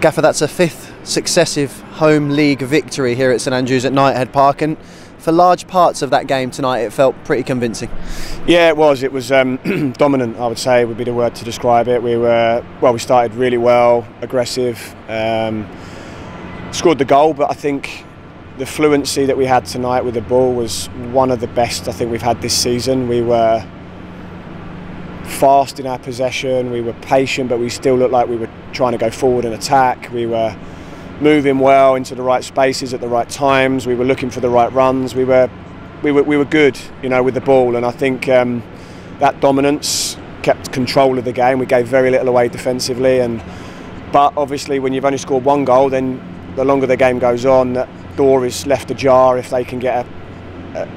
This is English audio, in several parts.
Gaffer, that's a 5th successive home league victory here at St Andrews at Knighthead Park, and for large parts of that game tonight it felt pretty convincing. Yeah, it was dominant, I would say, would be the word to describe it. We started really well, aggressive, scored the goal, but I think the fluency that we had tonight with the ball was one of the best I think we've had this season. We were fast in our possession, we were patient, but we still looked like we were trying to go forward and attack. We were moving well into the right spaces at the right times. We were looking for the right runs. We were good, you know, with the ball, and I think that dominance kept control of the game. We gave very little away defensively, but obviously when you've only scored 1 goal, then the longer the game goes on, that door is left ajar if they can get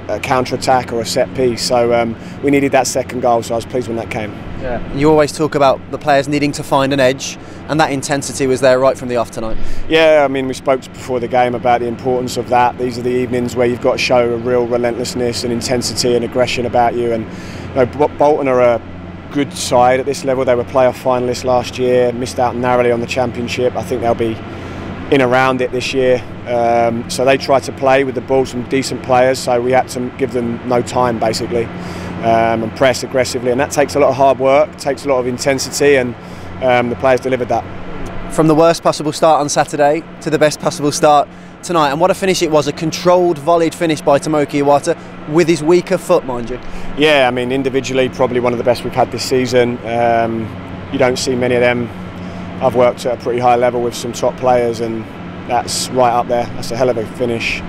a counter-attack or a set piece. So we needed that second goal, so I was pleased when that came. Yeah. You always talk about the players needing to find an edge, and that intensity was there right from the off tonight. Yeah, I mean, we spoke before the game about the importance of that. These are the evenings where you've got to show a real relentlessness and intensity and aggression about you. And you know, Bolton are a good side at this level. They were playoff finalists last year, missed out narrowly on the championship. I think they'll be in around it this year. So they tried to play with the ball, some decent players, so we had to give them no time basically, and press aggressively, and that takes a lot of hard work, takes a lot of intensity, and the players delivered that. From the worst possible start on Saturday to the best possible start tonight, and what a finish it was, a controlled, volleyed finish by Tomoki Iwata with his weaker foot, mind you. Yeah, I mean, individually probably one of the best we've had this season. You don't see many of them. I've worked at a pretty high level with some top players, and that's right up there. That's a hell of a finish.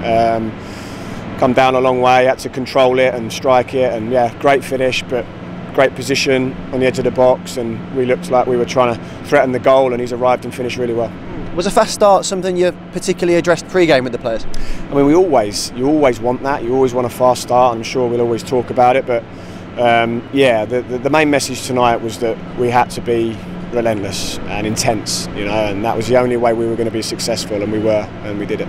Come down a long way, had to control it and strike it, and yeah, great finish, but great position on the edge of the box, and we looked like we were trying to threaten the goal, and he's arrived and finished really well. Was a fast start something you particularly addressed pre-game with the players? I mean, you always want that. You always want a fast start. I'm sure we'll always talk about it, but yeah, the main message tonight was that we had to be relentless and intense, you know, and that was the only way we were going to be successful, and we were, and we did it.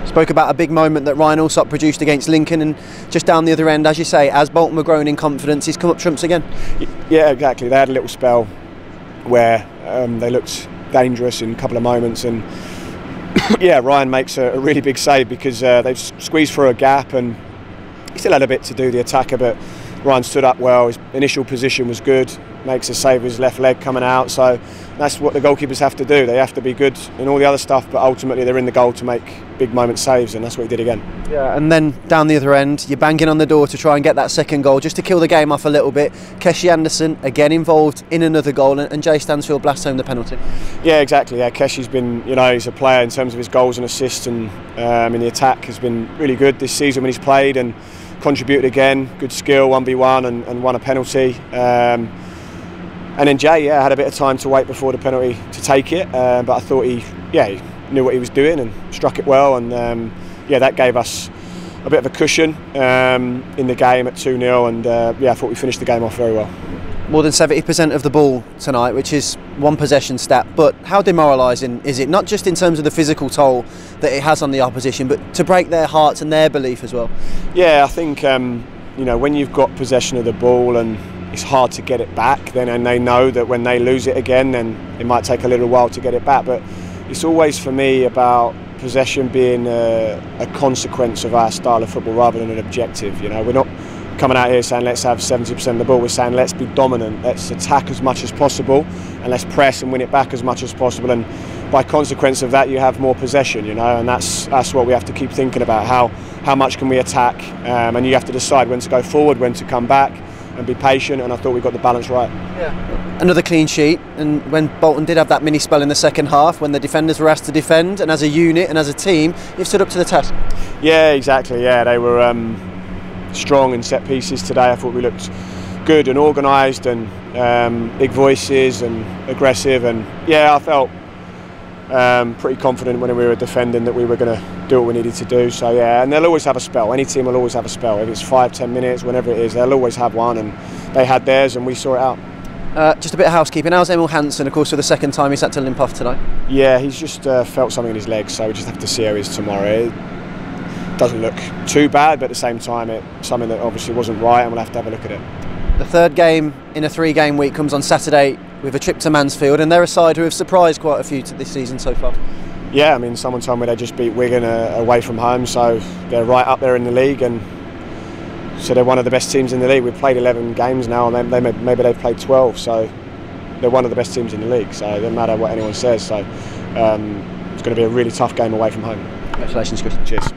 Spoke about a big moment that Ryan Alsop produced against Lincoln, and just down the other end, as you say, as Bolton were growing in confidence, he's come up trumps again. Yeah, exactly. They had a little spell where they looked dangerous in a couple of moments, and yeah, Ryan makes a really big save because they've squeezed through a gap, and he still had a bit to do, the attacker, but Ryan stood up well, his initial position was good, makes a save with his left leg coming out, so that's what the goalkeepers have to do. They have to be good in all the other stuff, but ultimately they're in the goal to make big moment saves, and that's what he did again. Yeah, and then down the other end, you're banging on the door to try and get that second goal, just to kill the game off a little bit. Keshi Anderson, again involved in another goal, and Jay Stanfield blasts home the penalty. Yeah, exactly. Yeah, Keshi's been, you know, he's a player in terms of his goals and assists, and in the attack has been really good this season when he's played, and contributed again, good skill, 1v1, and won a penalty. And then Jay, yeah, had a bit of time to wait before the penalty to take it, but I thought he knew what he was doing and struck it well, and yeah, that gave us a bit of a cushion in the game at 2-0, and yeah, I thought we finished the game off very well. More than 70% of the ball tonight, which is one possession stat, but how demoralising is it, not just in terms of the physical toll that it has on the opposition, but to break their hearts and their belief as well? Yeah, I think you know, when you've got possession of the ball and it's hard to get it back, then, and they know that when they lose it again, then it might take a little while to get it back, but it's always for me about possession being a consequence of our style of football rather than an objective. You know, we're not coming out here saying let's have 70% of the ball, we're saying let's be dominant, let's attack as much as possible, and let's press and win it back as much as possible, and by consequence of that you have more possession, you know, and that's what we have to keep thinking about, how much can we attack, and you have to decide when to go forward, when to come back and be patient, and I thought we got the balance right. Yeah. Another clean sheet, and when Bolton did have that mini spell in the second half, when the defenders were asked to defend, and as a unit and as a team, you've stood up to the task. Yeah, exactly, yeah, they were strong in set pieces today. I thought we looked good and organised, and big voices and aggressive, and yeah, I felt pretty confident when we were defending that we were going to do what we needed to do. So yeah, and they'll always have a spell. Any team will always have a spell. If it's 5-10 minutes, whenever it is, they'll always have one, and they had theirs, and we saw it out. Just a bit of housekeeping. How's Emil Hansen, of course, for the second time he's had to limp off tonight? Yeah, he's just felt something in his legs, so we just have to see how he is tomorrow. It doesn't look too bad, but at the same time it's something that obviously wasn't right, and we'll have to have a look at it. The third game in a 3-game week comes on Saturday with a trip to Mansfield, and they're a side who have surprised quite a few this season so far. Yeah, I mean, someone told me they just beat Wigan away from home, so they're right up there in the league, and so they're one of the best teams in the league. We've played 11 games now, and maybe they've played 12, so they're one of the best teams in the league. So it doesn't matter what anyone says. So it's going to be a really tough game away from home. Congratulations, Chris. Cheers.